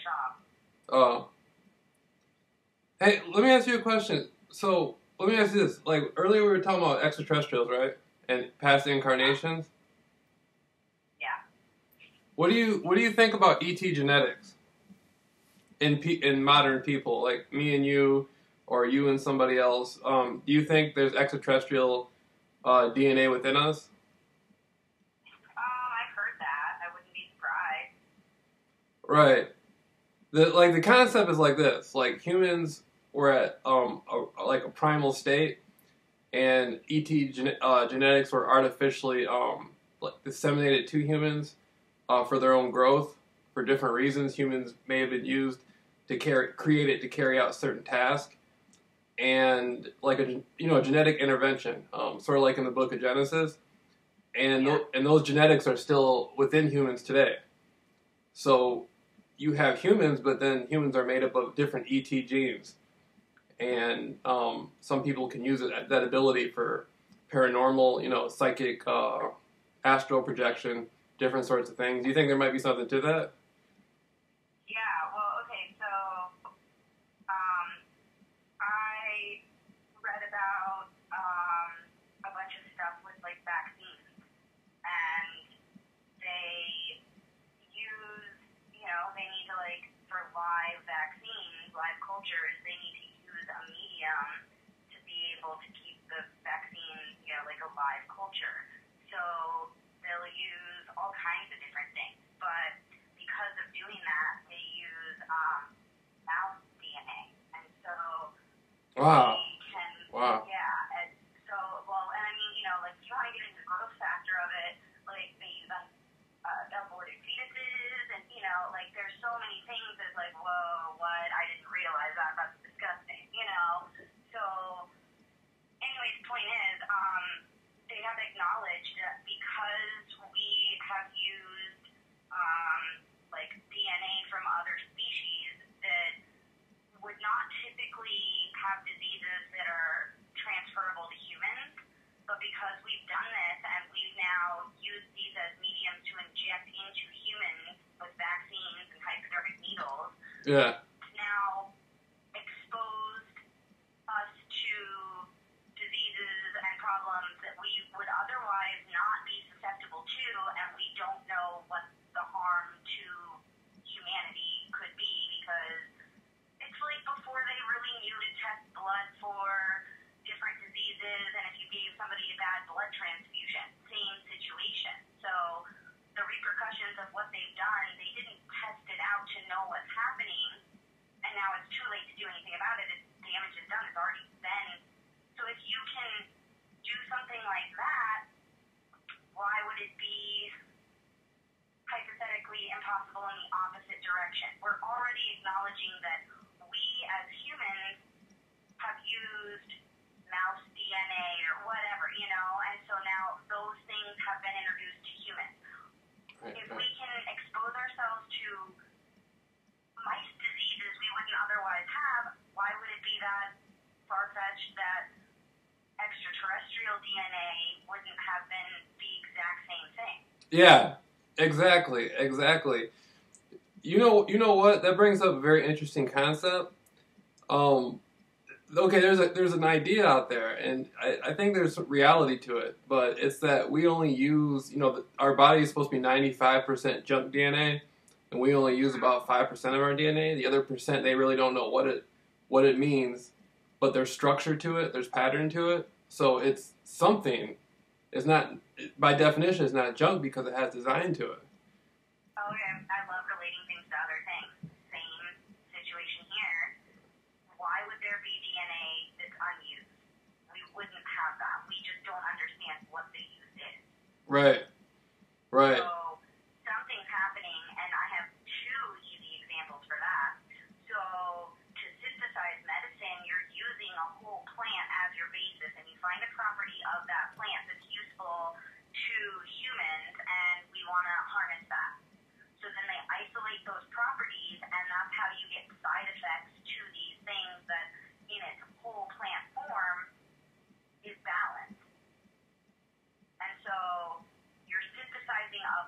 shop. Oh. Hey, let me ask you a question. So, let me ask you this. Like, earlier we were talking about extraterrestrials, right? And past incarnations. Yeah. What do you think about ET genetics in modern people, like me and you, or you and somebody else? Do you think there's extraterrestrial DNA within us? I've heard that. I wouldn't be surprised. Right. The concept is like this. Like humans were at like a primal state, and genetics were artificially like disseminated to humans for their own growth for different reasons. Humans may have been used to carry out certain tasks, and like a genetic intervention, sort of like in the Book of Genesis, and and those genetics are still within humans today. So you have humans, but then humans are made up of different ET genes, and some people can use that ability for paranormal, psychic, astral projection, different sorts of things. Do you think there might be something to that? Yeah, well, okay, so I read about a bunch of stuff with like vaccines, and they use, they need to like for live vaccines, live cultures, they need to use a medium to be able to keep the vaccine, like a live culture. So they'll use all kinds of different things, but because of doing that, they use mouse DNA, and so Wow. they can, Wow. yeah, and so, well, and I mean, like, if you want to get into the growth factor of it, like, they use aborted fetuses, and, like, there's so many things that's like, whoa, what, I didn't realize that, that's disgusting, so, anyways, point is, they have acknowledged that because we have used, like, DNA from other species that would not typically have diseases that are transferable to humans, but because we've done this and we've now used these as mediums to inject into humans with vaccines and hypodermic needles, Yeah. it's now exposed us to diseases and problems that we would otherwise not be susceptible to, and we don't know what the harm to humanity could be, because it's like before they really knew to test blood for different diseases, and if you gave somebody a bad blood transfusion, same situation. So the repercussions of what they've done, they didn't test it out to know what's happening, and now it's too late to do anything about it. The damage is done. It's already been. So if you can do something like that, why would it be hypothetically impossible in the opposite direction? We're already acknowledging that we as humans have used mouse DNA or whatever, and so now those things have been introduced to humans. Right, If we can expose ourselves to mice diseases we wouldn't otherwise have, why would it be that far-fetched that extraterrestrial DNA wouldn't have been the exact same thing? Yeah. Exactly. You know what? That brings up a very interesting concept. Okay, there's an idea out there, and I think there's some reality to it, but it's that we only use, our body is supposed to be 95% junk DNA, and we only use about 5% of our DNA. The other percent, they really don't know what it means, but there's structure to it, there's pattern to it, so it's something. It's not, by definition, it's not junk because it has design to it. Okay, I love relating things to other things. Same situation here. Why would there be DNA that's unused? We wouldn't have that. We just don't understand what the use is. Right. So something's happening, and I have two easy examples for that. So to synthesize medicine, you're using a whole plant as your basis, and you find a property of that plant that's useful to humans, and we want to harness that. So then they isolate those properties, and that's how you get side effects to these things that in its whole plant form is balanced. And so you're synthesizing a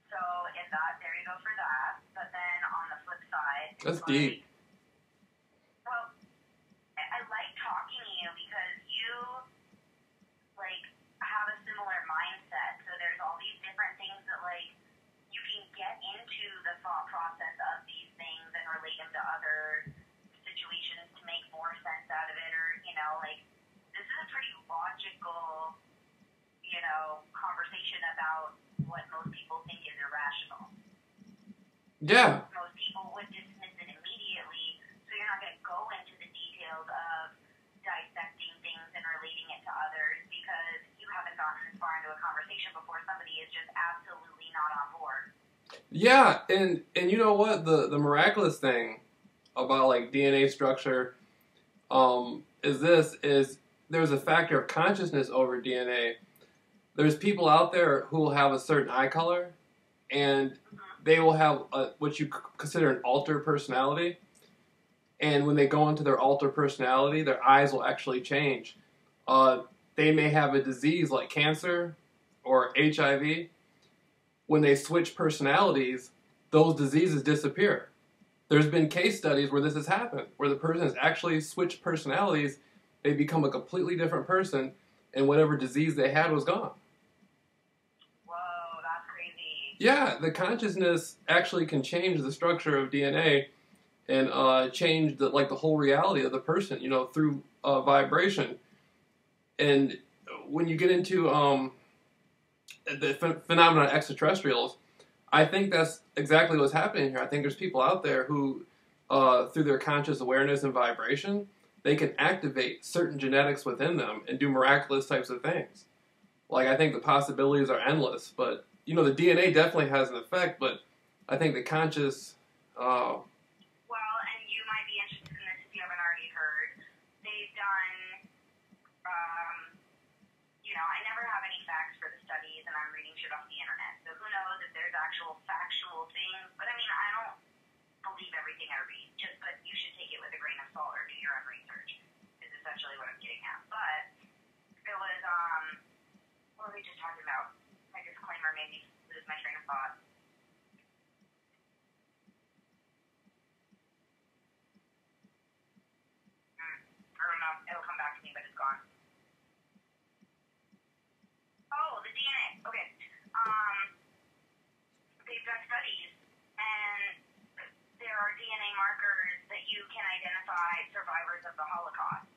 So if that, there you go for that. But then on the flip side, That's like, deep. well, I like talking to you because you like have a similar mindset. So there's all these different things that like you can get into the thought process of these things and relate them to other situations to make more sense out of it, or like this is a pretty logical, conversation about what most people think is irrational. Yeah. Most people would dismiss it immediately, so you're not going to go into the details of dissecting things and relating it to others because you haven't gotten this far into a conversation before somebody is just absolutely not on board. Yeah, and you know what? The miraculous thing about like DNA structure is there's a factor of consciousness over DNA. There's people out there who will have a certain eye color, and they will have what you consider an alter personality. And when they go into their alter personality, their eyes will actually change. They may have a disease like cancer or HIV. When they switch personalities, those diseases disappear. There's been case studies where this has happened, where the person has actually switched personalities, they become a completely different person, and whatever disease they had was gone. Whoa, that's crazy. Yeah, the consciousness actually can change the structure of DNA and change the whole reality of the person, through vibration. And when you get into the phenomenon of extraterrestrials, I think that's exactly what's happening here. I think there's people out there who, through their conscious awareness and vibration, they can activate certain genetics within them and do miraculous types of things. Like, I think the possibilities are endless, but, the DNA definitely has an effect, but I think the conscious... Well, and you might be interested in this if you haven't already heard. They've done, I never have any facts for the studies, and I'm reading shit off the internet. So who knows if there's actual factual things. But I mean, I don't believe everything I read. But you should take it with a grain of salt or do your own research, is essentially what I'm getting at. But it was, what were we just talking about? My disclaimer made me lose my train of thought. I don't know. It'll come back to me, but it's gone. Oh, the DNA. Okay. They've done studies, and there are DNA markers that you can identify survivors of the Holocaust.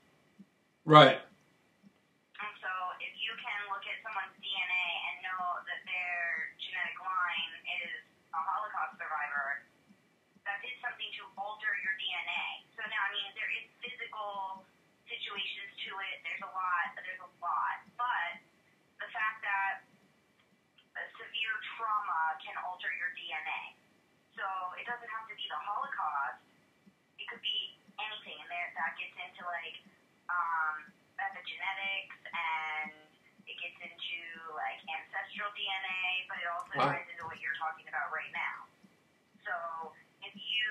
Right. And so if you can look at someone's DNA and know that their genetic line is a Holocaust survivor, that did something to alter your DNA. So now, I mean, there is physical situations to it. There's a lot. But the fact that a severe trauma can alter your DNA. So it doesn't have to be the Holocaust. It could be anything. And there, that gets into like epigenetics, and it gets into like ancestral DNA, but it also ties into what you're talking about right now. So if you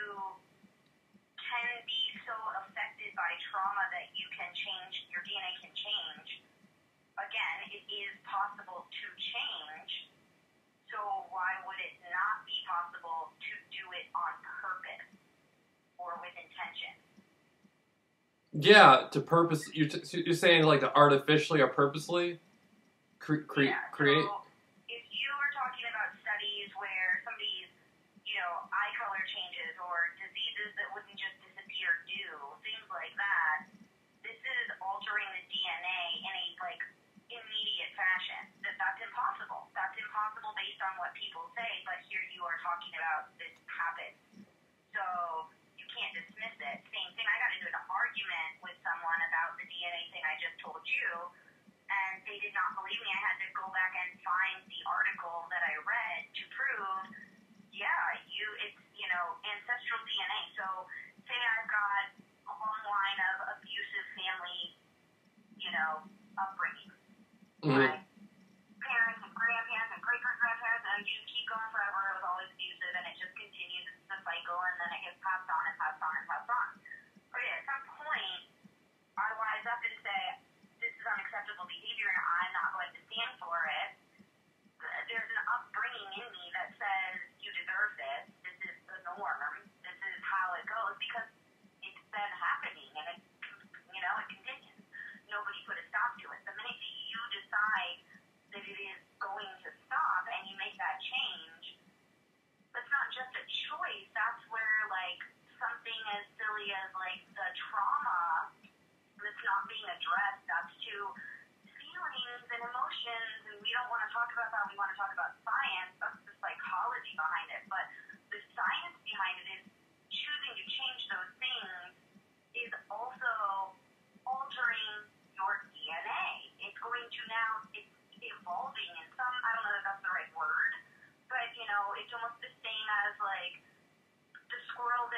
can be so affected by trauma that you can change, your DNA can change, again, it is possible to change. So why would it not be possible to do it on purpose or with intention? Yeah, to purpose. You're saying like to artificially or purposely create. So if you are talking about studies where somebody's, eye color changes or diseases that wouldn't just disappear things like that, this is altering the DNA in a immediate fashion. That's impossible. That's impossible based on what people say. But here you are talking about this happens. So you can't dismiss it. Same thing. I got into an argument with someone about the DNA thing I just told you, and they did not believe me. I had to go back and find the article that I read to prove, it's ancestral DNA. So say I've got a long line of abusive family, upbringing, right? Parents and grandparents and great-great-grandparents, and you keep going forever. It was always abusive, and it just continues. It's the cycle, and then it gets passed on and passed on and passed on. Okay, at some point, I rise up and say, this is unacceptable behavior, and I'm not going to stand for it. There's an upbringing in me that says,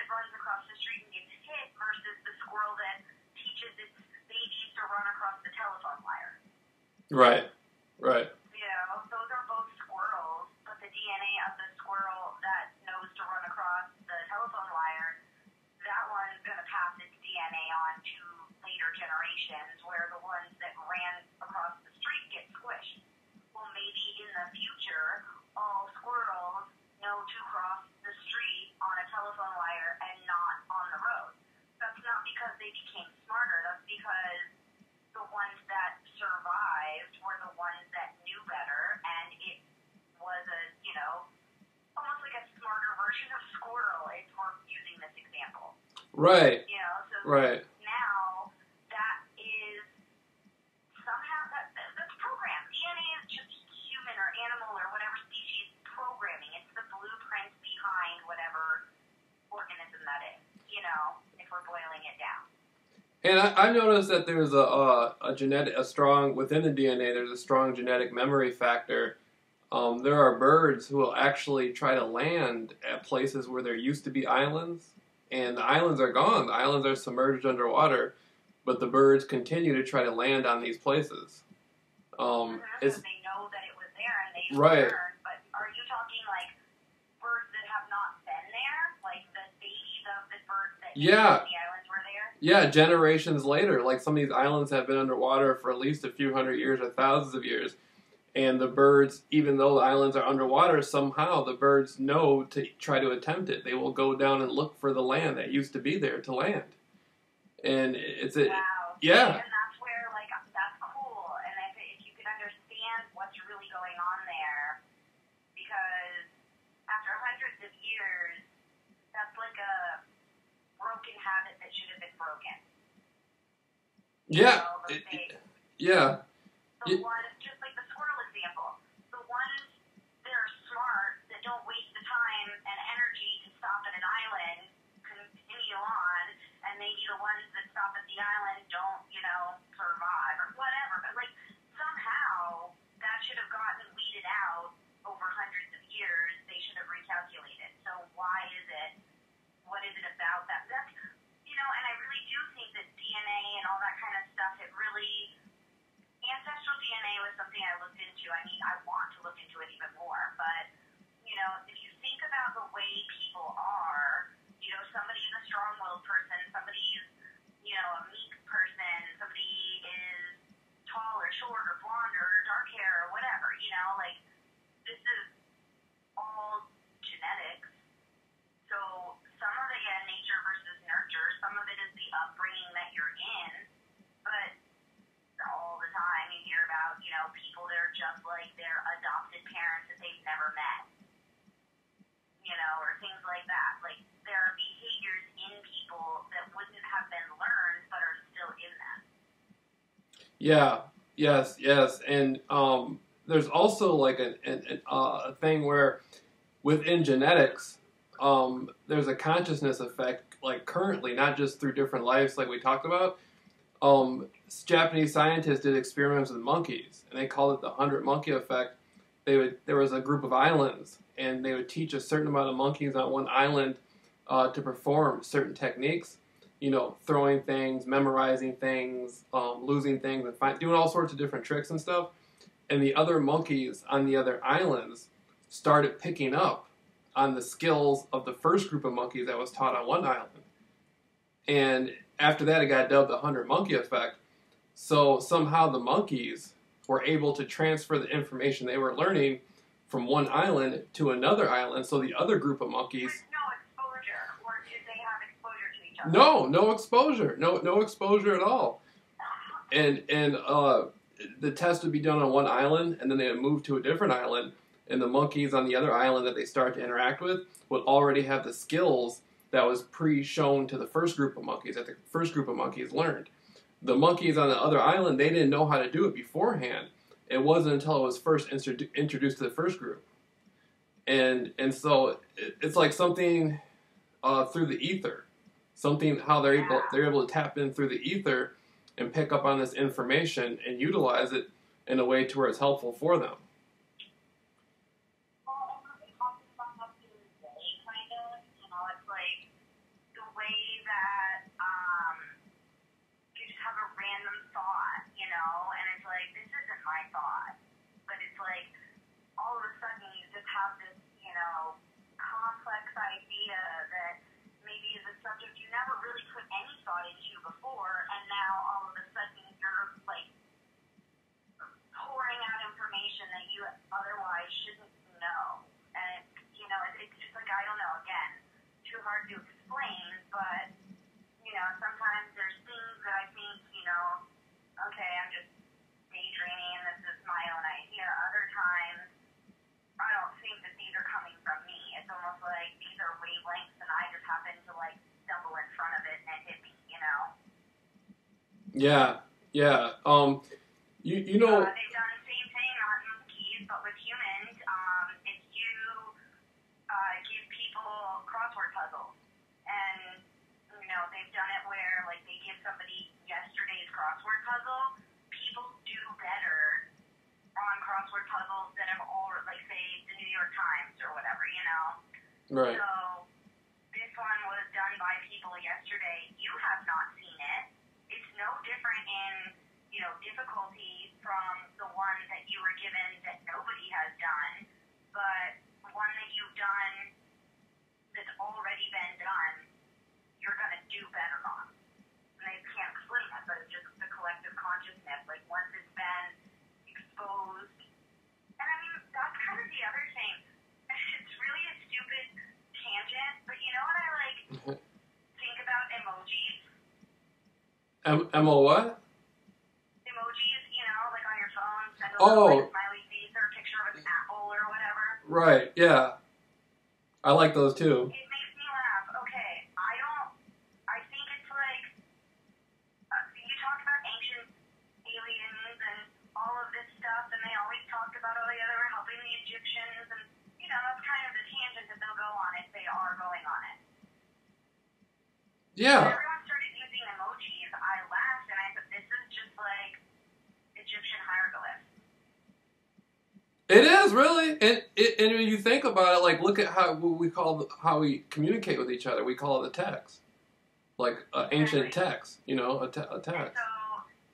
that runs across the street and gets hit versus the squirrel that teaches its babies to run across the telephone wire. Right. Right. You know, those are both squirrels, but the DNA of the squirrel that knows to run across the telephone wire, that one's going to pass its DNA on to later generations, where the ones that ran across the street get squished. Well, maybe in the future, all squirrels know to cross the street on a telephone wire and not on the road. That's not because they became smarter. That's because the ones that survived were the ones that knew better, and it was a, you know, almost like a smarter version of squirrel if we're using this example. Right. You know, so Right. now that is somehow that's programmed. DNA is just human or animal or whatever species programming. It's the blueprint behind whatever organism that is, you know, if we're boiling it down. And I've noticed that there's a strong, within the DNA, there's a strong genetic memory factor. There are birds who will actually try to land at places where there used to be islands, and the islands are gone. The islands are submerged underwater, but the birds continue to try to land on these places. It's So they know that it was there and they right. learned, but are you talking like birds that have not been there? Like the babies of the birds that Yeah. the islands were there? Yeah, generations later, like some of these islands have been underwater for at least a few hundred years or thousands of years. And the birds, even though the islands are underwater, somehow the birds know to try to attempt it. They will go down and look for the land that used to be there to land. And it's a, Wow. yeah, And that's where, like, that's cool. And if you could understand what's really going on there, because after hundreds of years, that's like a broken habit that should have been broken. yeah, So, yeah, the ones, just like the squirrel example, the ones that are smart, that don't waste the time and energy to stop at an island, continue on, and maybe the ones that stop at the island don't, you know, survive or whatever. But, like, somehow that should have gotten weeded out over hundreds of years. They should have recalculated. So why is it? What is it about that? That's, you know, and I really do think that DNA and all that kind of stuff, it really, ancestral DNA was something I looked into. I mean, I want to look into it even more, but, you know, if you think about the way people are, you know, somebody's a strong-willed person, somebody's, you know, a meek person, somebody is tall or short or blonde or dark hair or whatever, you know, like, this is all genetics. So some of it, yeah, nature versus nurture, some of it is the upbringing that you're in, but all the time you hear about, you know, people that are just like their adopted parents that they've never met, you know, or things like that. Like, there are behaviors in people that wouldn't have been learned but are still in them. yeah, yes. And there's also like a thing where within genetics, there's a consciousness effect, like currently, not just through different lives like we talked about. Japanese scientists did experiments with monkeys, and they called it the 100 monkey effect. There was a group of islands, and they would teach a certain amount of monkeys on one island to perform certain techniques. You know, throwing things, memorizing things, losing things, and doing all sorts of different tricks and stuff. And the other monkeys on the other islands started picking up on the skills of the first group of monkeys that was taught on one island. And after that, it got dubbed the 100 monkey effect. So somehow the monkeys were able to transfer the information they were learning from one island to another island. So the other group of monkeys... With no exposure, or did they have exposure to each other? No exposure. No exposure at all. And the test would be done on one island, and then they would move to a different island, and the monkeys on the other island that they start to interact with would already have the skills that was pre-shown to the first group of monkeys, that the first group of monkeys learned. The monkeys on the other island, they didn't know how to do it beforehand. It wasn't until it was first introduced to the first group. And so it's like something through the ether. Something, how they're able to tap in through the ether and pick up on this information and utilize it in a way to where it's helpful for them. Well, and we've been talking about that the other day, kind of. You know, it's like, to explain, but, sometimes there's things that I think, okay, I'm just daydreaming and this is my own idea. Other times, I don't think that these are coming from me. It's almost like these are wavelengths and I just happen to, stumble in front of it and it hit me, Yeah, yeah. You know. They've done the same thing on monkeys, but with humans, it's you give people crossword puzzles. And, they've done it where, they give somebody yesterday's crossword puzzle. People do better on crossword puzzles than have all, say, the New York Times or whatever, Right. So, this one was done by people yesterday. You have not seen it. It's no different in, difficulty from the one that you were given that nobody has done, but one that you've done that's already been done, you're going to do better on. And they can't explain it, but it's just the collective consciousness. Once it's been exposed. And that's kind of the other thing. It's really a stupid tangent, but you know what I think about emojis? Mo what? Emojis, on your phone, send a smiley face or a picture of an apple or whatever. Right, yeah. I like those too. It makes me laugh. Okay, I think it's you talk about ancient aliens and all of this stuff, and they always talk about, they were helping the Egyptians, and, that's kind of the tangent that they'll go on if they are going on it. Yeah. When everyone started using emojis, I laughed, and I said, this is just Egyptian hieroglyphs. It is really, and when you think about it, look at how we communicate with each other. We call it a text, ancient text. A text. So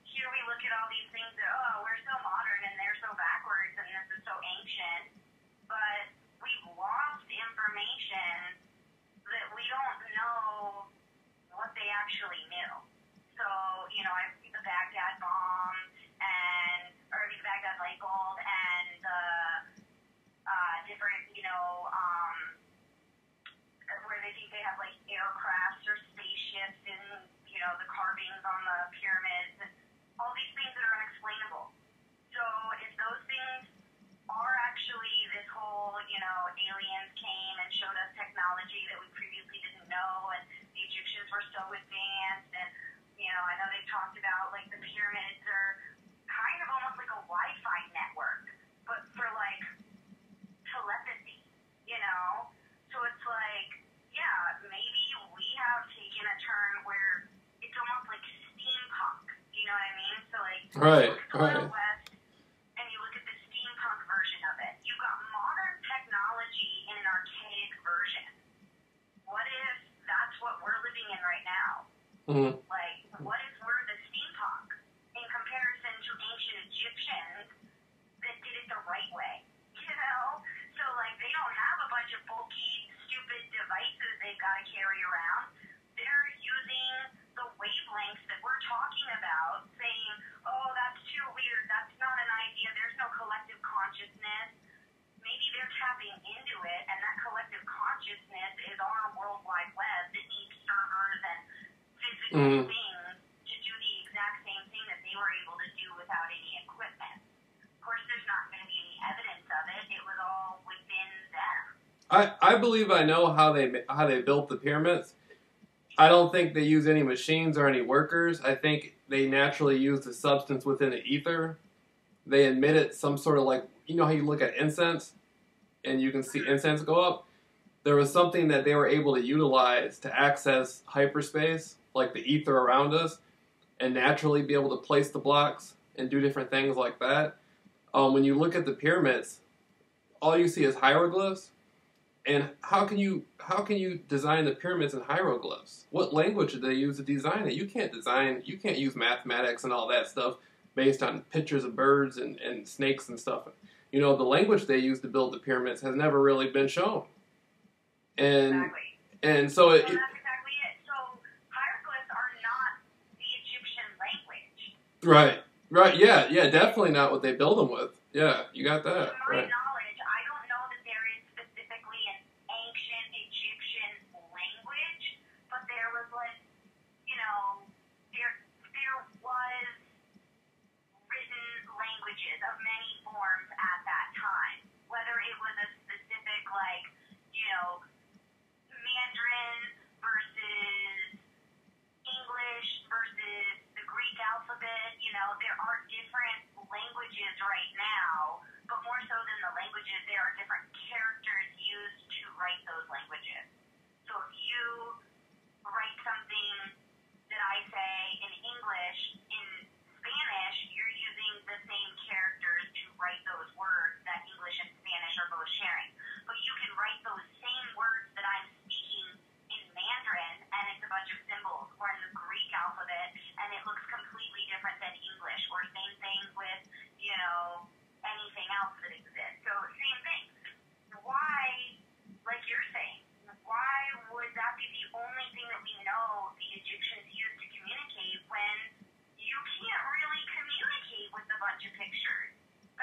here we look at all these things that we're so modern and they're so backwards and this is so ancient, but we've lost information that we don't know what they actually knew. So I see the Baghdad bomb or the Baghdad light bulb and the different, where they think they have aircrafts or spaceships and, the carvings on the pyramids and all these things that are unexplainable. So if those things are actually this whole, aliens came and showed us technology that we previously didn't know and the Egyptians were so advanced and, I know they've talked about the pyramids are kind of almost like a Wi-Fi network, but for telepathy, So it's maybe we have taken a turn where it's almost like steampunk. Do you know what I mean? So right. West, and you look at the steampunk version of it. You've got modern technology in an archaic version. What if that's what we're living in right now? Mm-hmm. What if we're the steampunk in comparison to ancient Egyptians that did it the right way? So they don't have a bunch of bulky, stupid devices they've got to carry around. They're using the wavelengths that we're talking about, saying, oh, that's too weird, that's not an idea, there's no collective consciousness. Maybe they're tapping into it, and that collective consciousness is our World Wide Web that needs servers and physical things to do the exact same thing that they were able to do without any equipment. Of course, there's not going to be any evidence of it. It was all within them. I believe I know how they built the pyramids. I don't think they use any machines or any workers. I think they naturally use the substance within the ether. They emitted some sort of how you look at incense and you can see incense go up. There was something that they were able to utilize to access hyperspace, like the ether around us, and naturally be able to place the blocks and do different things like that. When you look at the pyramids, all you see is hieroglyphs. And how can you design the pyramids in hieroglyphs? What language did they use to design it? You can't use mathematics and all that stuff based on pictures of birds and snakes and stuff. The language they used to build the pyramids has never really been shown. Exactly. And so that's exactly it. So hieroglyphs are not the Egyptian language. Right, yeah, definitely not what they build them with. Yeah, you got that. To my knowledge, I don't know that there is specifically an ancient Egyptian language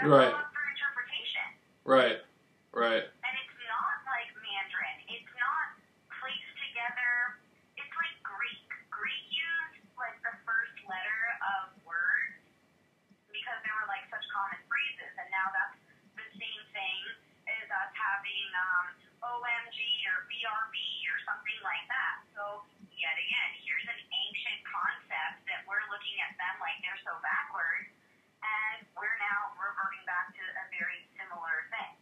That's Right. all up for interpretation. Right. Right. And it's not like Mandarin. It's not placed together. It's like Greek. Greek used like the first letter of words because they were like such common phrases, and now that's the same thing as us having OMG or BRB or something like that. So yet again, here's an ancient concept that we're looking at them like they're so backwards, and we're now reverting back to a very similar thing.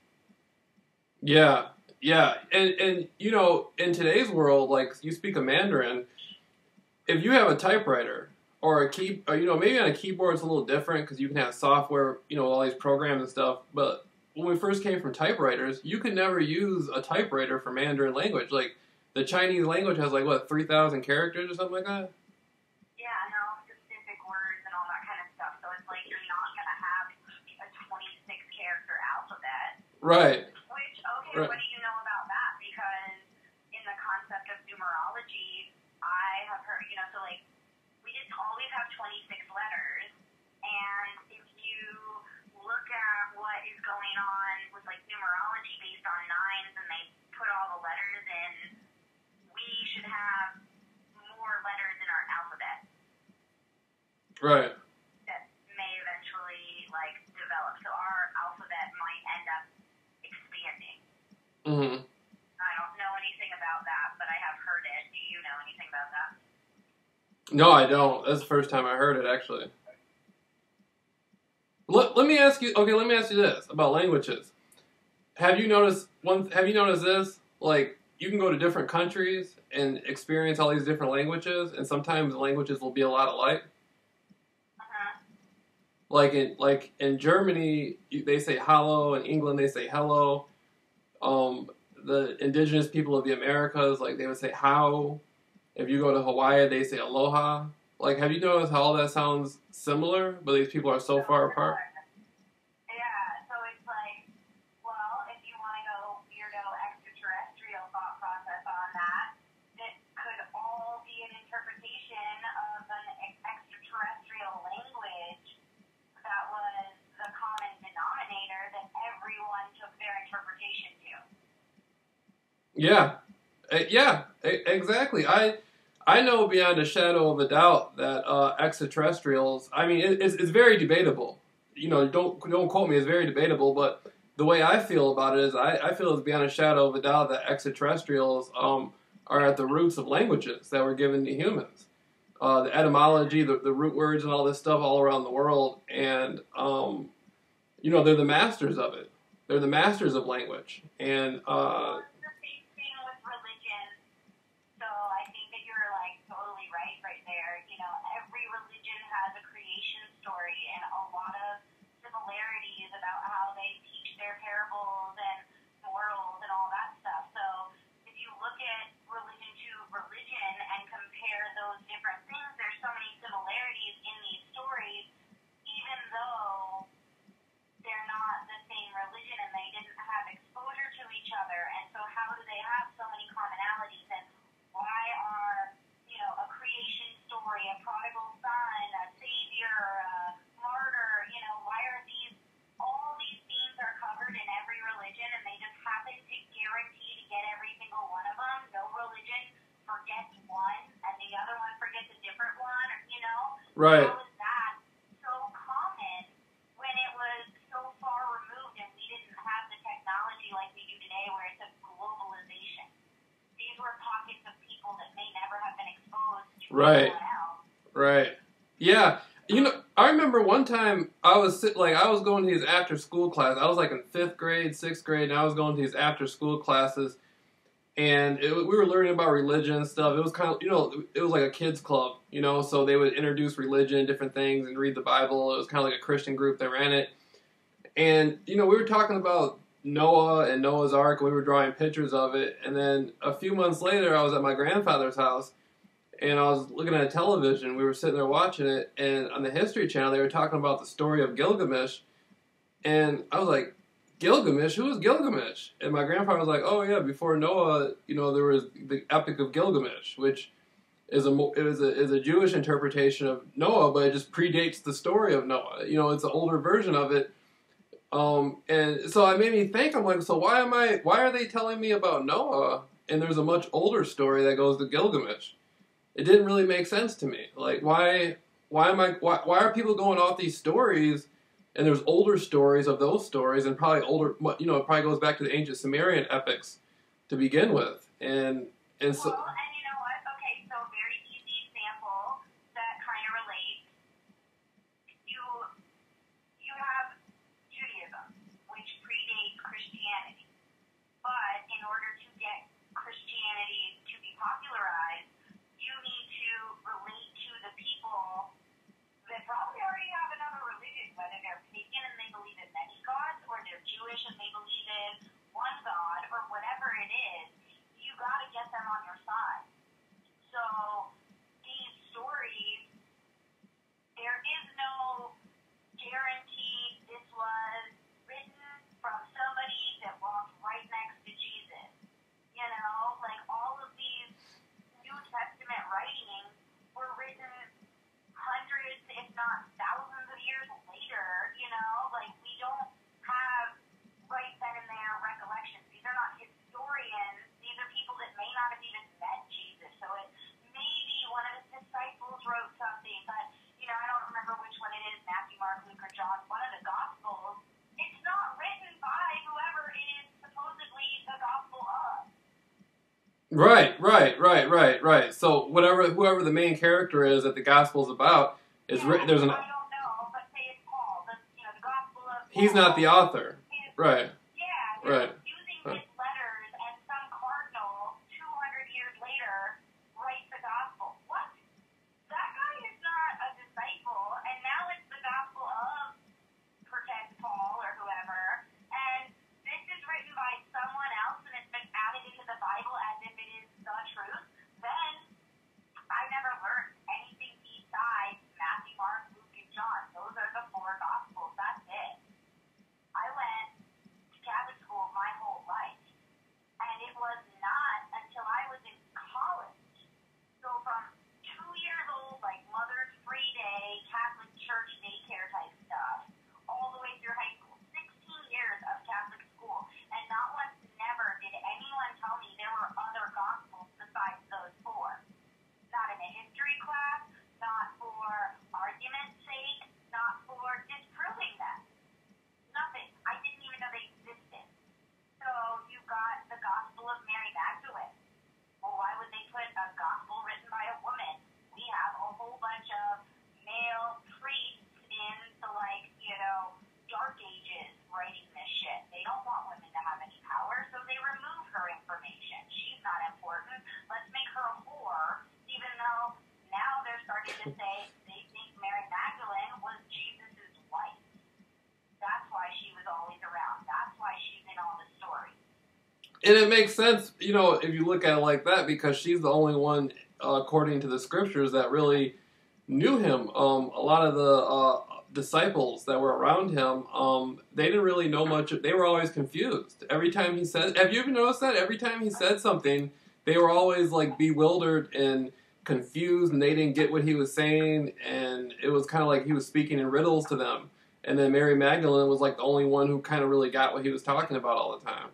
Yeah. Yeah. And you know, in today's world, like you speak a Mandarin, if you have a typewriter or you know, maybe on a keyboard it's a little different because you can have software, you know, all these programs and stuff. But when we first came from typewriters, you could never use a typewriter for Mandarin language. Like the Chinese language has like what 3,000 characters or something like that. Yeah, no, specific words and all that kind of stuff. So it's like you're not gonna have a 26-character alphabet. Right. Which, okay, Right. what do you know about that? Because in the concept of numerology, I have heard, you know, so like we didn't always have 26 letters, and if you look at what is going on with like numerology based on nines, and they put all the letters in, we should have more letters in our alphabet. Right. That may eventually like develop. So our alphabet might end up expanding. Mm-hmm. I don't know anything about that, but I have heard it. Do you know anything about that? No, I don't. That's the first time I heard it, actually. Let me ask you. Okay, let me ask you this about languages. Have you noticed this? Like, you can go to different countries and experience all these different languages, and sometimes the languages will be a lot alike. Uh-huh. Like in Germany, they say hello. In England, they say hello. The indigenous people of the Americas, like they would say how. If you go to Hawaii, they say aloha. Like, have you noticed how all that sounds similar, but these people are so far apart? Yeah, so it's like, well, if you want to go weirdo extraterrestrial thought process on that, it could all be an interpretation of an extraterrestrial language that was the common denominator that everyone took their interpretation to. Yeah. Exactly. I know beyond a shadow of a doubt that extraterrestrials. I mean, it's very debatable. You know, don't quote me. It's very debatable, but the way I feel about it is, I feel it's beyond a shadow of a doubt that extraterrestrials are at the roots of languages that were given to humans. The etymology, the root words, and all this stuff all around the world, and you know, they're the masters of it. They're the masters of language, and. Parables and morals and all that stuff. So if you look at religion to religion and compare those different things, there's so many similarities in these stories, even though they're not the same religion and they didn't have exposure to each other. And so how do they have so many commonalities? And why are, you know, a creation story, a prodigal son, a savior, a martyr, you know, why are these, all these themes are covered in every religion, and they just happen to guarantee to get every single one of them. No religion forgets one, and the other one forgets a different one, you know? Right. How is that so common when it was so far removed and we didn't have the technology like we do today where it's a globalization? These were pockets of people that may never have been exposed to Right. anyone else. Right. Yeah. You know, I remember one time I was going to these after school classes. I was like in 5th grade, 6th grade, and I was going to these after school classes, and we were learning about religion and stuff. It was kind of, you know, it was like a kids club, you know, so they would introduce religion, different things, and read the Bible. It was kind of like a Christian group that ran it. And, you know, we were talking about Noah and Noah's Ark, and we were drawing pictures of it. And then a few months later, I was at my grandfather's house, and I was looking at television. We were sitting there watching it, and on the History Channel, they were talking about the story of Gilgamesh. And I was like, Gilgamesh? Who is Gilgamesh? And my grandfather was like, oh yeah, before Noah, you know, there was the Epic of Gilgamesh, which is a Jewish interpretation of Noah, but it just predates the story of Noah. You know, it's an older version of it. And so it made me think, I'm like, so why are they telling me about Noah? And there's a much older story that goes to Gilgamesh. It didn't really make sense to me. Like, why are people going off these stories? And there's older stories of those stories, and probably older, you know, it probably goes back to the ancient Sumerian epics to begin with. And so. Well, and you know what? Okay, so a very easy example that kind of relates. You have Judaism, which predates Christianity. But in order to get Christianity to be popularized, you need to relate to the people that probably already have another religion, whether they're pagan and they believe in many gods, or they're Jewish and they believe in one God, or whatever it is. You got to get them on your side. So these stories, there is no guarantee this was written from somebody that walked right next to Jesus. You know, like all of these New Testament writings were written hundreds, if not thousands of years later. You know, like we don't have right then and there recollections. These are not historians. These are people that may not have even met Jesus. So it maybe one of his disciples wrote something, but you know, I don't remember which one it is, Matthew, Mark, Luke, or John, one of the Gospels. It's not written by whoever it is supposedly the Gospel of. Right. So whoever the main character is that the Gospel's about is written. There's an. I don't know, but say it's Paul. The Gospel of Paul. He's not the author. Right. Yeah. Right. Using his letters, and some cardinal 200 years later writes the Gospel. What? That guy is not a disciple, and now it's the Gospel of pretend Paul or whoever, and this is written by someone else, and it's been added into the Bible as if it is the truth. Then I never learned anything besides Matthew, Mark, Luke, and John. Those are the four Gospels. That's it. I went to Catholic school my whole life, and it was not until I was in college. So from 2 years old, like Mother's Free Day, Catholic church daycare type stuff, all the way through high school, 16 years of Catholic school, and not once, never did anyone tell me there were other Gospels besides those four. Not in a history class, not for argument's sake, not for disproving them. Nothing. I didn't even know they existed. So you've got the Gospel of Mary Magdalene. Well, why would they put a gospel written by a woman? We have a whole bunch of male priests in the, like, you know, dark ages writing this shit. They don't want women to have any power, so they remove her information. She's not important. Let's make her a whore, even though now they're starting to say they think Mary Magdalene was Jesus' wife. That's why she was always around. That's why she's in all the stories. And it makes sense, you know, if you look at it like that, because she's the only one, according to the scriptures, that really knew him. A lot of the disciples that were around him, they didn't really know much. They were always confused. Every time he said, have you ever noticed that? Every time he said something, they were always like bewildered and confused, and they didn't get what he was saying, and it was kind of like he was speaking in riddles to them. And then Mary Magdalene was like the only one who kind of really got what he was talking about all the time.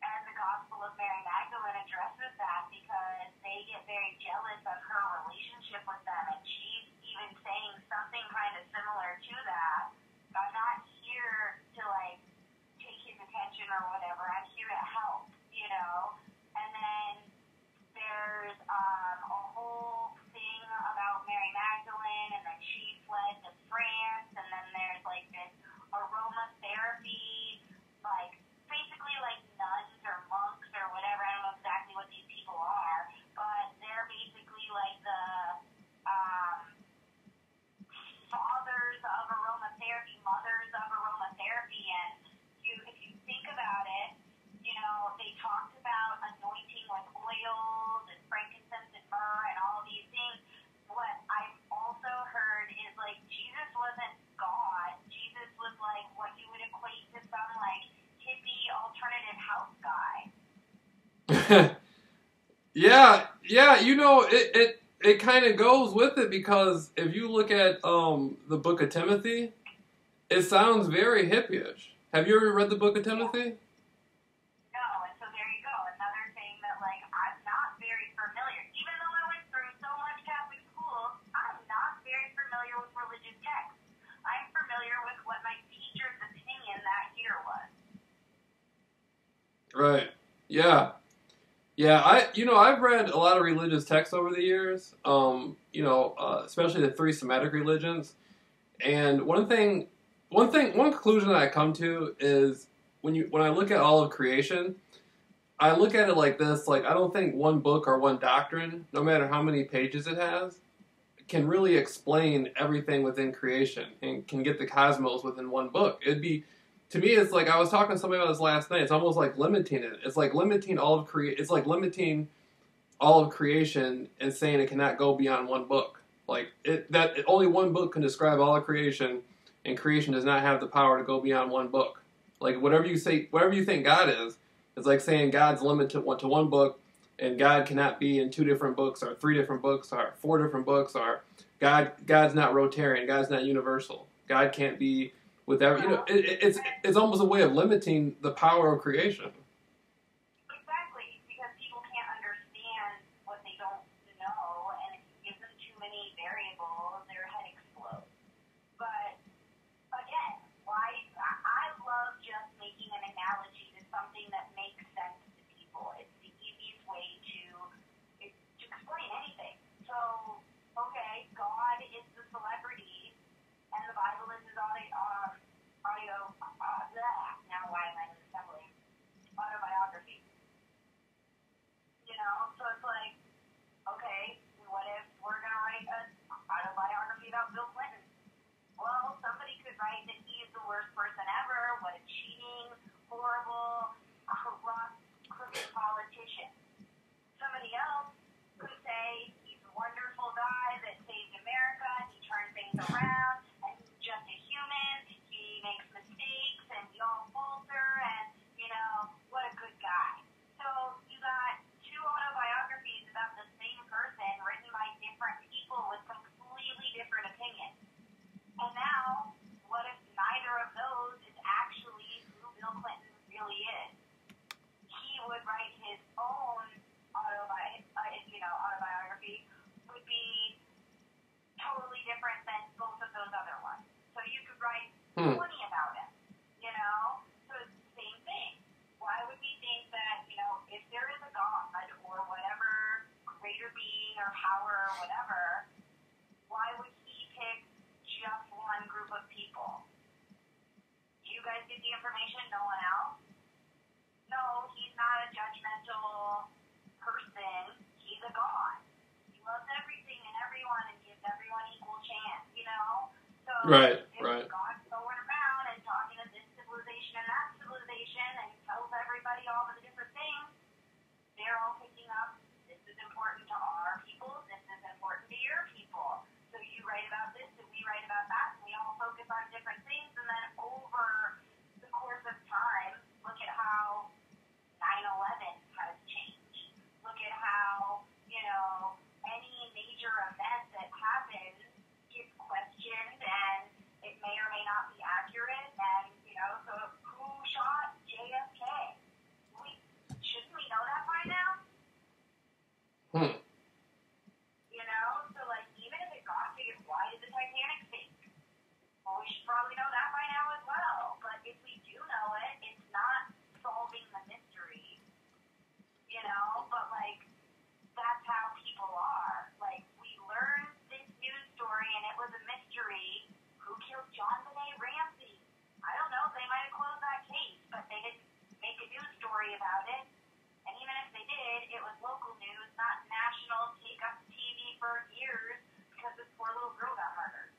And the Gospel of Mary Magdalene addresses that because they get very jealous of her relationship with them, and she's even saying something kind of similar to that. I'm not here to, like, take his attention or whatever. I'm here to help, you know? And then there's a whole thing about Mary Magdalene, and then she fled to France, and then there's, like, this aromatherapy, like, basically like nuns or monks or whatever. I don't know exactly what these people are, but they're basically like the fathers of aromatherapy, mothers of aromatherapy, and if you think about it, you know, they talked about anointing with oils and frankincense and myrrh and all these things. What I've also heard is, like, Jesus wasn't God. Jesus was like what you would equate to some, like, hippie alternative house guy. yeah, you know, it kind of goes with it, because if you look at the book of Timothy, It sounds very hippie-ish. Have you ever read the Book of Timothy? No, and so there you go. Another thing that, like, I'm not very familiar. Even though I went through so much Catholic school, I'm not very familiar with religious texts. I'm familiar with what my teacher's opinion that year was. Right. Yeah. Yeah, I've read a lot of religious texts over the years, especially the three Semitic religions. And one conclusion that I come to is when I look at all of creation, I look at it like this: like, I don't think one book or one doctrine, no matter how many pages it has, can really explain everything within creation and can get the cosmos within one book. To me, it's like, I was talking to somebody about this last night. It's almost like limiting it. It's like limiting It's like limiting all of creation and saying it cannot go beyond one book. Like, only one book can describe all of creation, and creation does not have the power to go beyond one book. Like, whatever you think God is, it's like saying God's limited to one book, and God cannot be in two different books, or three different books, or four different books, or God's not Rotarian, God's not universal. God can't be with every, it's almost a way of limiting the power of creation. Exactly, because people can't understand what they don't know, and if you give them too many variables, their head explodes. But again, I love just making an analogy to something that makes sense to people. It's the easiest way to explain anything. So, okay, God is the celebrity, and the Bible is his now why am I assembling? Autobiography. So it's like, okay, what if we're going to write an autobiography about Bill Clinton? Well, somebody could write that he is the worst person ever, what a cheating, horrible, corrupt, crooked politician. Somebody else could say he's a wonderful guy that saved America, he turned things around, and he's just a human, he makes mistakes, and we all falter, and, what a good guy. So you got two autobiographies about the same person written by different people with completely different opinions. And now, what if neither of those is actually who Bill Clinton really is? He would write his own autobiography, would be totally different than both of those other ones. So you could write 20 about him, So it's the same thing. Why would we think that, if there is a God or whatever greater being or power or whatever, why would he pick just one group of people? You guys get the information, no one else? No, he's not a judgmental person. He's a God. He loves everything and everyone and gives everyone equal chance, So Right. if God's going around and talking to this civilization and that civilization and tells everybody all of the different things, they're all picking up, this is important to our people, this is important to your people. So you write about this and we write about that, and we all focus on different things, and then over the course of time, look at how 9/11 has changed. Look at how, any major event that happens gets questioned, and it may or may not be accurate, and, so who shot JFK? Shouldn't we know that by now? So, like, even if it got figured, why did the Titanic sink? Well, we should probably know that by now as well. But if we do know it, it's not solving the mystery, But, like, that's how people are. Like, we learned this news story, and it was a mystery. Who killed John Benet Ramsey? I don't know. They might have closed that case, but they didn't make a news story about it. And even if they did, it was local news, not national, take up TV for years because this poor little girl got murdered.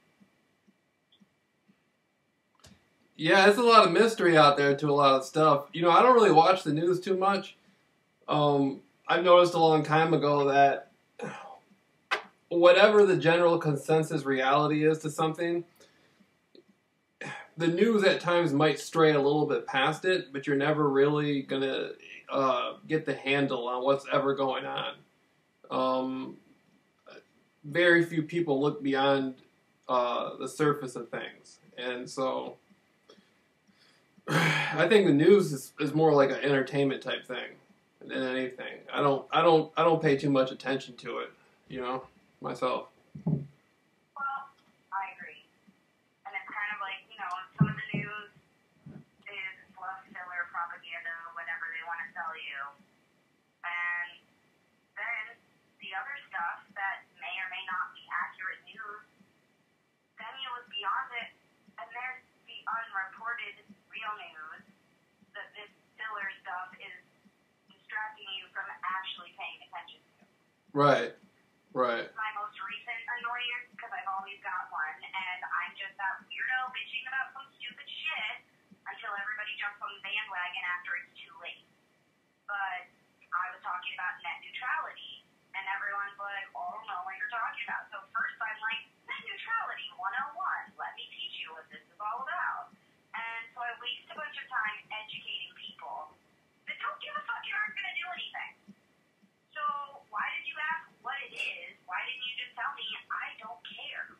Yeah, it's a lot of mystery out there to a lot of stuff. I don't really watch the news too much. I've noticed a long time ago that whatever the general consensus reality is to something, the news at times might stray a little bit past it, but you're never really going to get the handle on what's ever going on. Very few people look beyond the surface of things. And so I think the news is more like an entertainment type thing than anything. I don't pay too much attention to it, you know, myself. Well, I agree. And it's kind of like, some of the news is fluff, filler, propaganda, whatever they want to sell you. And then the other stuff that may or may not be accurate news, then you look beyond it, and there's the unreported real news that this filler stuff is distracting you from actually paying attention to. Right. Right. My most recent annoyance, because I've always got one, and I'm just that weirdo bitching about some stupid shit until everybody jumps on the bandwagon after it's too late. But I was talking about net neutrality, and everyone's like, oh, no, what you're talking about. So first I'm like, net neutrality 101, let me teach you what this is all about. And so I waste a bunch of time educating people that don't give a fuck and aren't going to do anything. So why did you ask what it is? Why didn't you just tell me I don't care?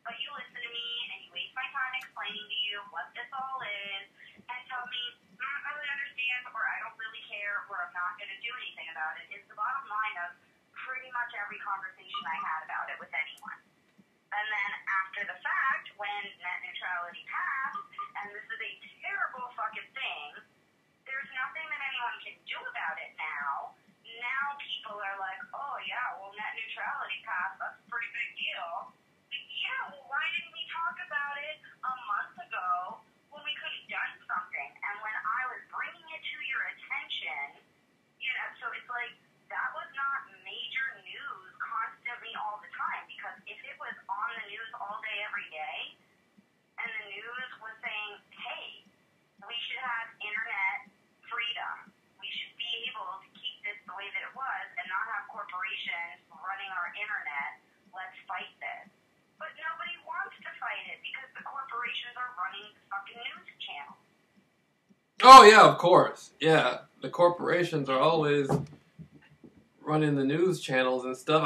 But you listen to me and you waste my time explaining to you what this all is and tell me I don't really understand or I don't really care or I'm not going to do anything about it is the bottom line of pretty much every conversation I had about it with anyone. And then after the fact, when net neutrality passed, and this is a terrible fucking thing, there's nothing that anyone can do about it now. Now people are like, oh yeah, well net neutrality passed, that's a pretty big deal. Yeah, well why didn't we talk about it a month ago when we could have done something? And when I was bringing it to your attention, so it's like, that was not major news constantly all the time, because if it was on the news all day, every day, and the news was saying, hey, we should have internet freedom, we should be able to keep this the way that it was and not have corporations running our internet, let's fight this. But nobody wants to fight it because the corporations are running the fucking news channel. Oh yeah, of course. Yeah, the corporations are always running the news channels and stuff.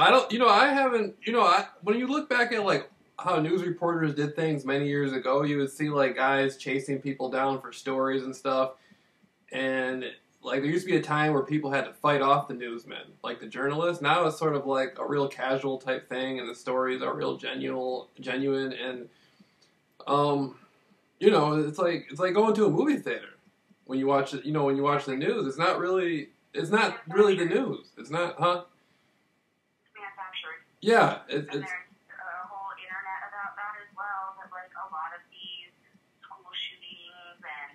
When you look back at like how news reporters did things many years ago, you would see like guys chasing people down for stories and stuff. And like there used to be a time where people had to fight off the newsmen, like the journalists. Now it's sort of like a real casual type thing, and the stories are real genuine, and it's like going to a movie theater when you watch it. When you watch the news, it's not really the news. It's not, huh? Manufactured. Yeah, and there's a whole internet about that as well. That like a lot of these school shootings and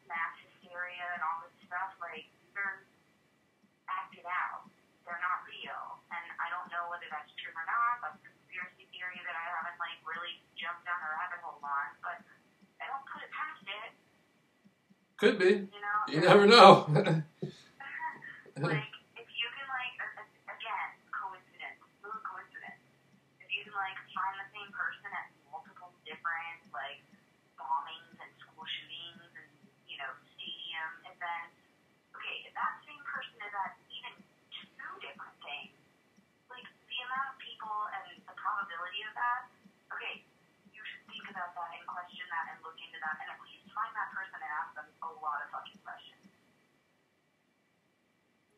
mass hysteria and all this stuff, like they're acted out. They're not real, and I don't know whether that's true or not. That's a conspiracy theory that I haven't like really jumped down the rabbit hole on, but I don't put it past it. Could be. You never know. Like, if you can, like, again, coincidence, if you can, like, find the same person at multiple different, like, bombings and school shootings and, stadium events, okay, if that same person is at even two different things, like, the amount of people and the probability of that, okay, you should think about that and question that and look into that and at least find that person and ask them a lot of fucking questions.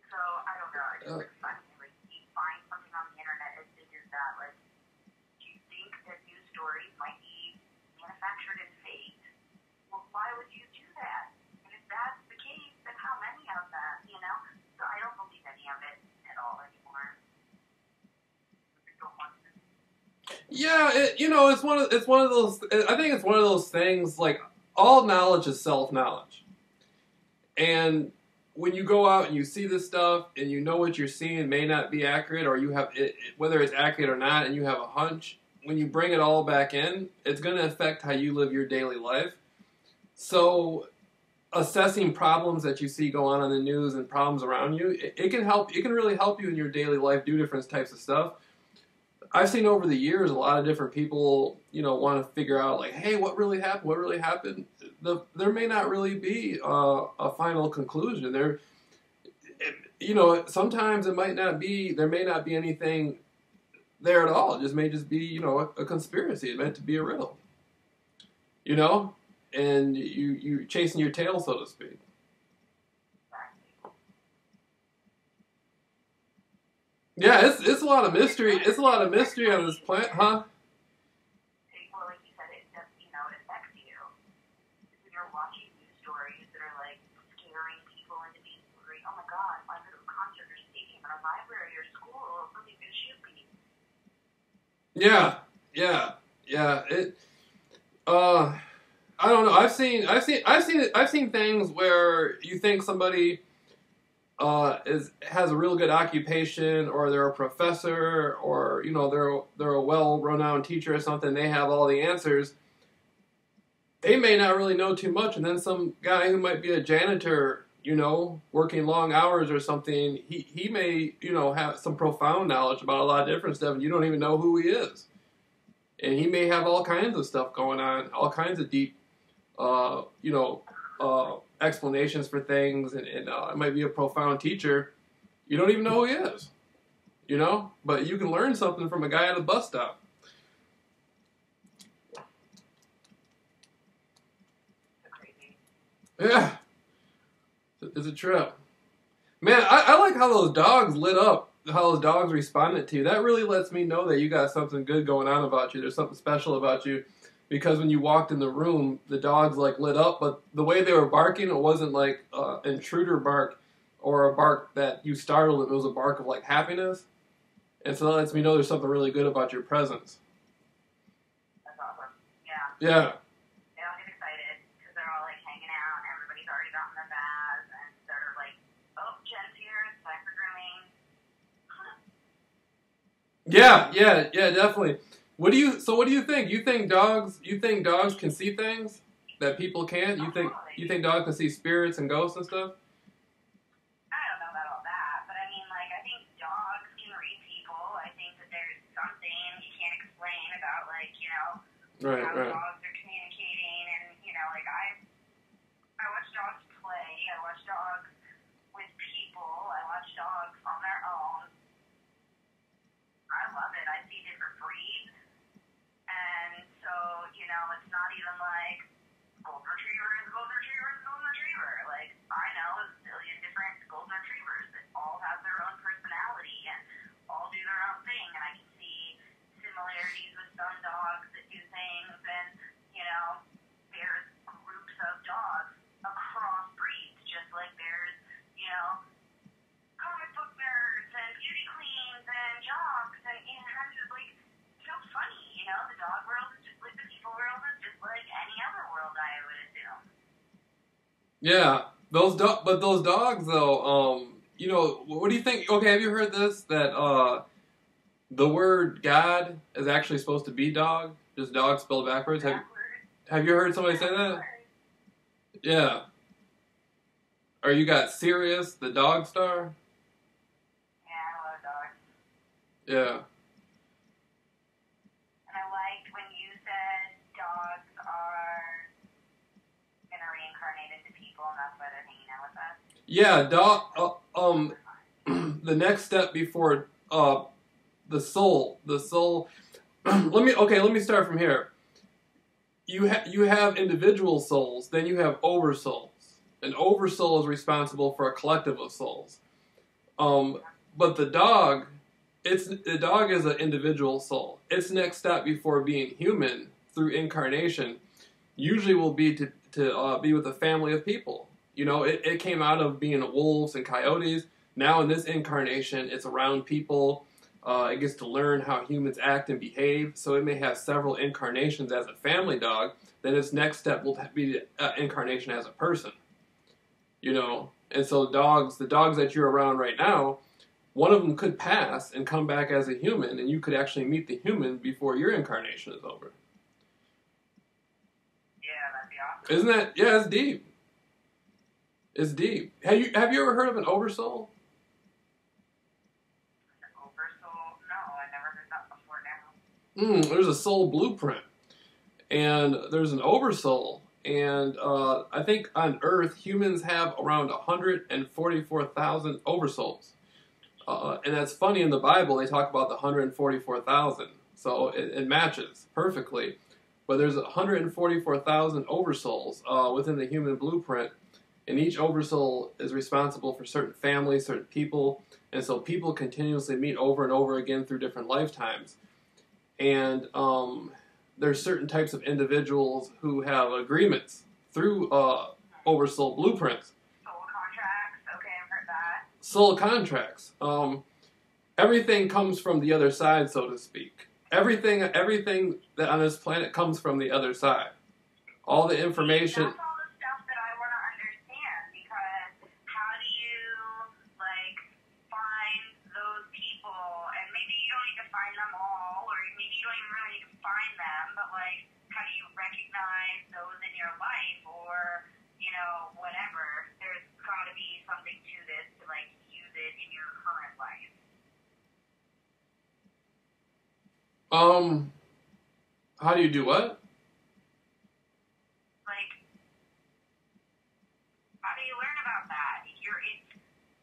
So, I don't know, it's just funny, like, you find something on the internet as big as that, like, do you think that news stories might be manufactured and faked? Well, why would you do that? And if that's the case, then how many of them, So I don't believe any of it at all anymore. I don't want to. Yeah, it's one of those. I think it's one of those things. Like all knowledge is self-knowledge, and when you go out and you see this stuff and you know what you're seeing may not be accurate, or you have whether it's accurate or not, and you have a hunch, when you bring it all back in, it's going to affect how you live your daily life. So, assessing problems that you see go on the news and problems around you, it can help. It can really help you in your daily life do different types of stuff. I've seen over the years a lot of different people, want to figure out like, hey, what really happened? What really happened? There may not really be a final conclusion. Sometimes it might not be. There may not be anything there at all. It may just be, a conspiracy. It meant to be a riddle. and you chasing your tail, so to speak. Yeah, it's a lot of mystery. It's a lot of mystery on this planet, huh? Well, like you said, it affects you. When you're watching news stories that are like scaring people into being worried, oh my god, if I go to a concert or stadium or a library or school, something's gonna shoot me. Yeah. I don't know. I've seen things where you think somebody has a real good occupation, or they're a professor, or they're a well-renowned teacher or something. They have all the answers. They may not really know too much, and then some guy who might be a janitor, working long hours or something, he may have some profound knowledge about a lot of different stuff, and you don't even know who he is. And he may have all kinds of stuff going on, all kinds of deep, explanations for things, and it might be a profound teacher. You don't even know who he is, but you can learn something from a guy at a bus stop. Yeah, it's a trip. Man, I like how those dogs lit up, how those dogs responded to you. That really lets me know that you got something good going on about you. There's something special about you. Because when you walked in the room, the dogs lit up, but the way they were barking, it wasn't like intruder bark or a bark that you startled. It was a bark of happiness, and so that lets me know there's something really good about your presence. That's awesome. Yeah. Yeah. They all get excited because they're all hanging out, and everybody's already gotten their baths, and they're like, "Oh, Jen's here. It's time for grooming." Yeah, definitely. What do you think? You think dogs can see things that people can't? You think dogs can see spirits and ghosts and stuff? I don't know about all that, but I mean, I think dogs can read people. I think that there's something you can't explain about, how dogs are communicating, and I watch dogs play. I watch dogs with people. I watch dogs on their own. I love it. I see different breeds. And so, it's not even golden retriever is golden retriever is golden retriever. I know a zillion different golden retrievers that all have their own personality and all do their own thing. And I can see similarities with some dogs that do things. And, there's groups of dogs across breeds, just like there's, comic book nerds and beauty queens and jocks. And, it's just so funny, the dog world is just like the people world is just like any other world, I would assume. Yeah, but those dogs though, what do you think? Okay, have you heard this, that the word God is actually supposed to be dog? Just dog spelled backwards? Have you heard somebody say that? Yeah. Or you got Sirius, the dog star? Yeah, I love dogs. Yeah. And I liked when you said dogs are going to reincarnate into people, and that's why they're hanging out with us. Yeah, the next step before the soul. Let me start from here. You have individual souls, then you have oversouls. An oversoul is responsible for a collective of souls. But the dog is an individual soul. Its next step before being human through incarnation usually will be to be with a family of people. It came out of being wolves and coyotes. Now in this incarnation, it's around people. It gets to learn how humans act and behave. So it may have several incarnations as a family dog. Then its next step will be incarnation as a person. And so the dogs that you're around right now, one of them could pass and come back as a human, and you could actually meet the human before your incarnation is over. Yeah, that'd be awesome. Isn't that? Yeah, it's deep. It's deep. Have you ever heard of an oversoul? An oversoul? No, I never heard that before now. There's a soul blueprint, and there's an oversoul. And I think on Earth, humans have around 144,000 oversouls. And that's funny, in the Bible, they talk about the 144,000. So it matches perfectly. but there's 144,000 oversouls within the human blueprint, and each oversoul is responsible for certain families, certain people, and so people continuously meet over and over again through different lifetimes. And there's certain types of individuals who have agreements through oversoul blueprints. Soul contracts. Okay, I've heard that. Soul contracts. Everything comes from the other side, so to speak. Everything that on this planet comes from the other side. All the information. That's all the stuff that I want to understand, because how do you, like, find those people? And maybe you don't need to find them all, or maybe you don't even really need to find them, but, like, how do you recognize those in your life, or, you know, whatever? There's got to be something to this to, like, use it in your current life. How do you do what? Like, how do you learn about that?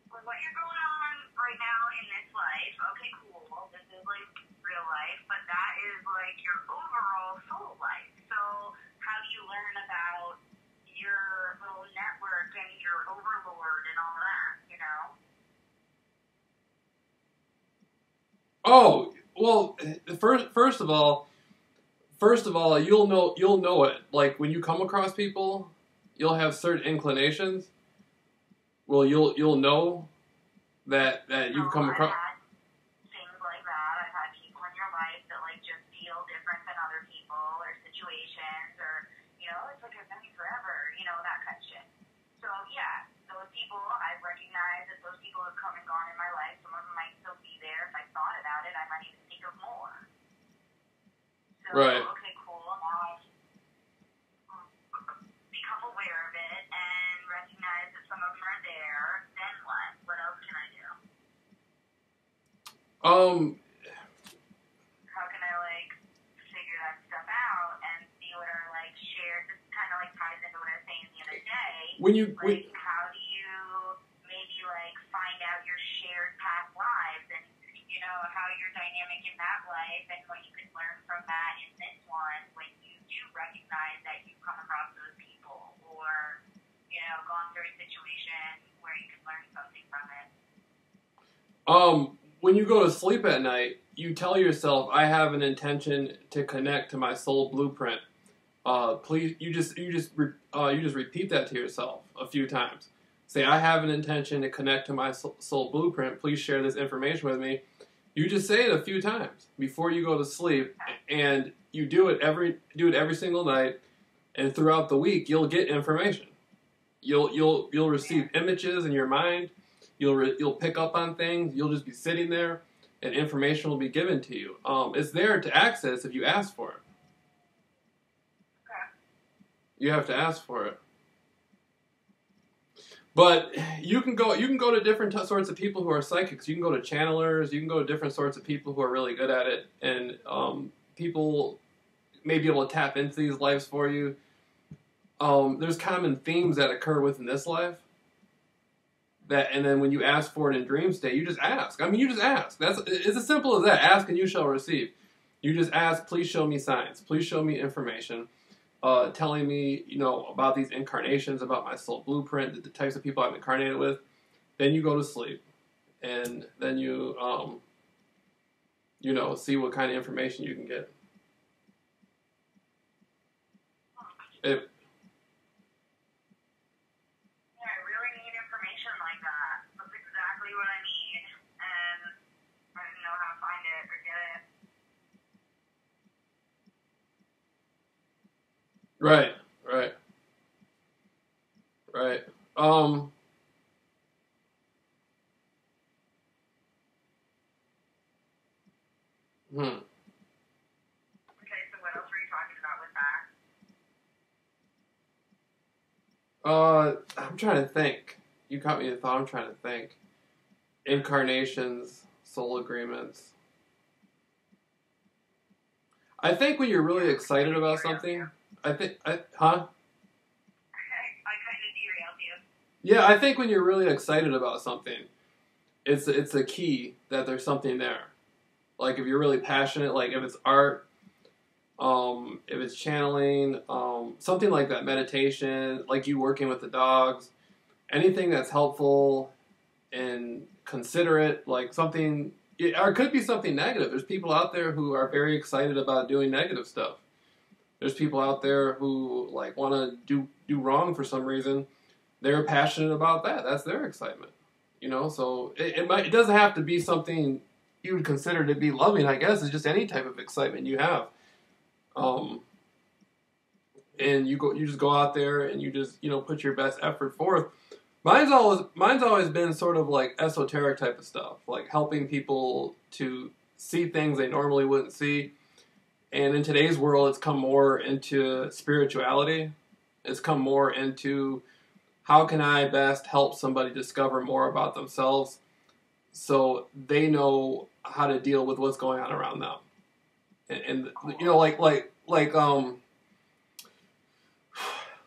What you're going on right now in this life, okay, cool, this is, like, real life, but that is, like, your overall soul life. So, how do you learn about your little network and your overlord and all that, you know? Oh, well, first of all, you'll know it. Like when you come across people, you'll have certain inclinations. Well, you'll know that you've come across. I've had things like that. I've had people in your life that, like, just feel different than other people or situations, or, you know, it's like I've known you forever, you know, that kind of shit. So, yeah, those people, I've recognized that those people have come and gone in my life. Some of them might still be there. If I thought about it, I might even think of more. So, Right. okay, cool. Now I've become aware of it and recognize that some of them are there. Then what? What else can I do? How can I, like, figure that stuff out and see what are, like, shared? This kind of, like, ties into what I was saying the other day. Like, how do you maybe, like, find out your shared past lives and, you know, how you're dynamic in that life and what you can learn from that in this one when you do recognize that you've come across those people, or, you know, gone through a situation where you can learn something from it? When you go to sleep at night, you tell yourself, "I have an intention to connect to my soul blueprint." Please, you just repeat that to yourself a few times. Say, "I have an intention to connect to my soul blueprint. Please share this information with me." You just say it a few times before you go to sleep, and you do it every single night, and throughout the week you'll get information. You'll receive images in your mind. You'll pick up on things. You'll just be sitting there, and information will be given to you. It's there to access if you ask for it. Okay. You have to ask for it. But you can go to different sorts of people who are psychics. You can go to channelers. You can go to different sorts of people who are really good at it, and people may be able to tap into these lives for you. There's common themes that occur within this life. And then when you ask for it in dream state, you just ask. I mean, you just ask. It's as simple as that. Ask and you shall receive. You just ask, "Please show me signs. Please show me information, telling me, you know, about these incarnations, about my soul blueprint, the types of people I've incarnated with." Then you go to sleep, and then you, you know, see what kind of information you can get. It, I really need information like that. That's exactly what I need, and I don't know how to find it or get it. right. Okay, so what else were you talking about with that? I'm trying to think. You caught me in thought. I'm trying to think. Incarnations, soul agreements. I think when you're really excited about something, I kind of derailed you. Yeah, I think when you're really excited about something, it's a key that there's something there. Like if you're really passionate, like if it's art, if it's channeling, something like that, meditation, like you working with the dogs, anything that's helpful and considerate, like something, or it could be something negative. There's people out there who are very excited about doing negative stuff. There's people out there who like want to do wrong for some reason. They're passionate about that. That's their excitement, you know. So it doesn't have to be something you would consider to be loving. I guess it's just any type of excitement you have. And you just go out there and you just put your best effort forth. Mine's always been sort of like esoteric type of stuff, like helping people to see things they normally wouldn't see. And in today's world, it's come more into spirituality. It's come more into how can I best help somebody discover more about themselves so they know how to deal with what's going on around them. And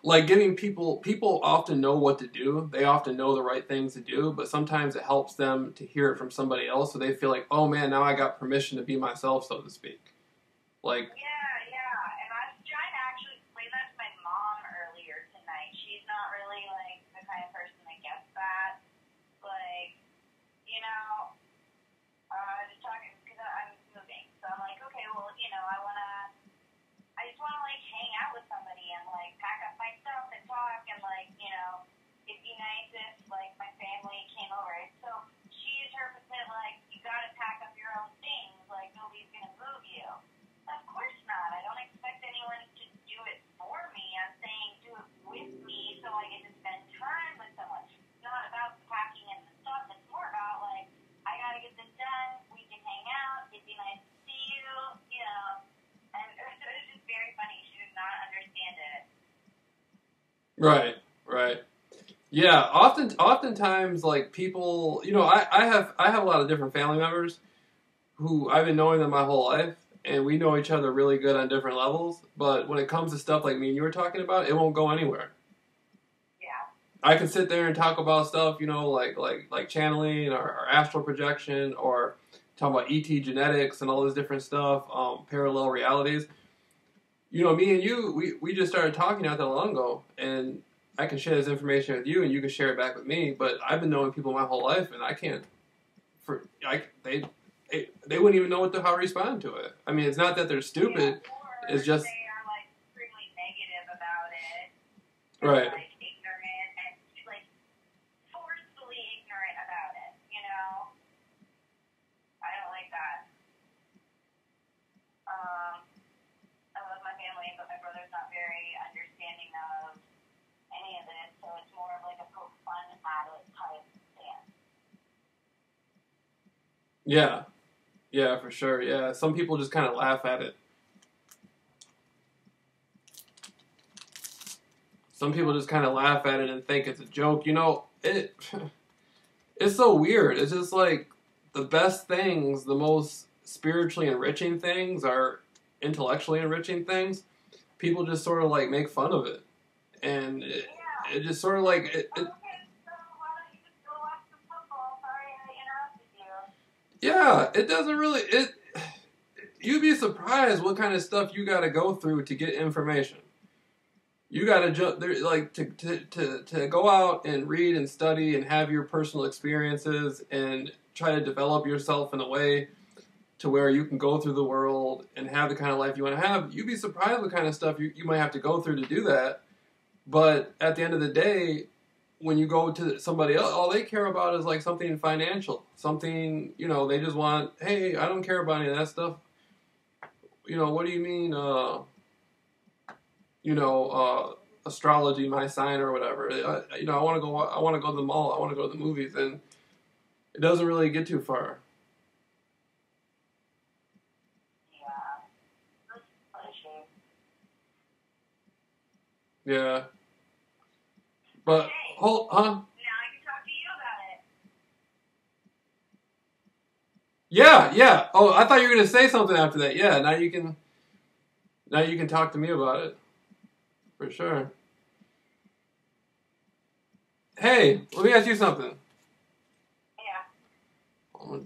like giving people often know what to do. They often know the right things to do, but sometimes it helps them to hear it from somebody else so they feel like, oh man, now I got permission to be myself, so to speak. Like, yeah, and I was trying to actually explain that to my mom earlier tonight. She's not really like the kind of person that gets that. Like, just talking because I'm moving, so I'm like, okay, well, I just wanna like hang out with somebody and like pack up my stuff and talk and like, it'd be nice if like my family came over. So she interprets it like you gotta pack up your own things, like nobody's gonna move you. Of course not. I don't expect anyone to do it for me. I'm saying do it with me so I get to spend time with someone. It's not about packing in the stuff. It's more about like, I gotta get this done. We can hang out. It'd be nice to see you, And so it's just very funny. She did not understand it. right. Yeah, oftentimes like people, I have a lot of different family members who I've been knowing them my whole life, and we know each other really good on different levels. But when it comes to stuff like me and you were talking about, it won't go anywhere. Yeah. I can sit there and talk about stuff, like channeling or astral projection or talk about ET genetics and all this different stuff, parallel realities. Me and you, we just started talking not that long ago, and I can share this information with you, and you can share it back with me. But I've been knowing people my whole life, and I can't. They wouldn't even know how to respond to it. I mean, it's not that they're stupid. Yeah, it's just they are like extremely negative about it. Right. Like ignorant and like forcefully ignorant about it. I don't like that. I love my family, but my brother's not very understanding of any of it, so it's more of like a poke fun at it type stance. Yeah, for sure. Yeah, some people just kind of laugh at it. Some people just kind of laugh at it and think it's a joke. It's so weird. It's just like the best things, the most spiritually enriching things are intellectually enriching things. People just sort of like make fun of it. And it just sort of like... Okay, so why don't you just go watch some football? Sorry I interrupted you. Yeah, it doesn't really... You'd be surprised what kind of stuff you got to go through to get information. You got to jump there, like to go out and read and study and have your personal experiences and try to develop yourself in a way to where you can go through the world and have the kind of life you want to have. You'd be surprised what kind of stuff you might have to go through to do that. But at the end of the day, when you go to somebody else, all they care about is like something financial, something, they just want, hey, I don't care about any of that stuff. What do you mean, astrology, my sign or whatever. I want to go to the mall. I want to go to the movies, and it doesn't really get too far. Yeah. What a shame. Yeah. But, Okay. huh? Now I can talk to you about it. Yeah. Oh, I thought you were going to say something after that. Yeah, now you can talk to me about it. For sure. Hey, let me ask you something. Yeah.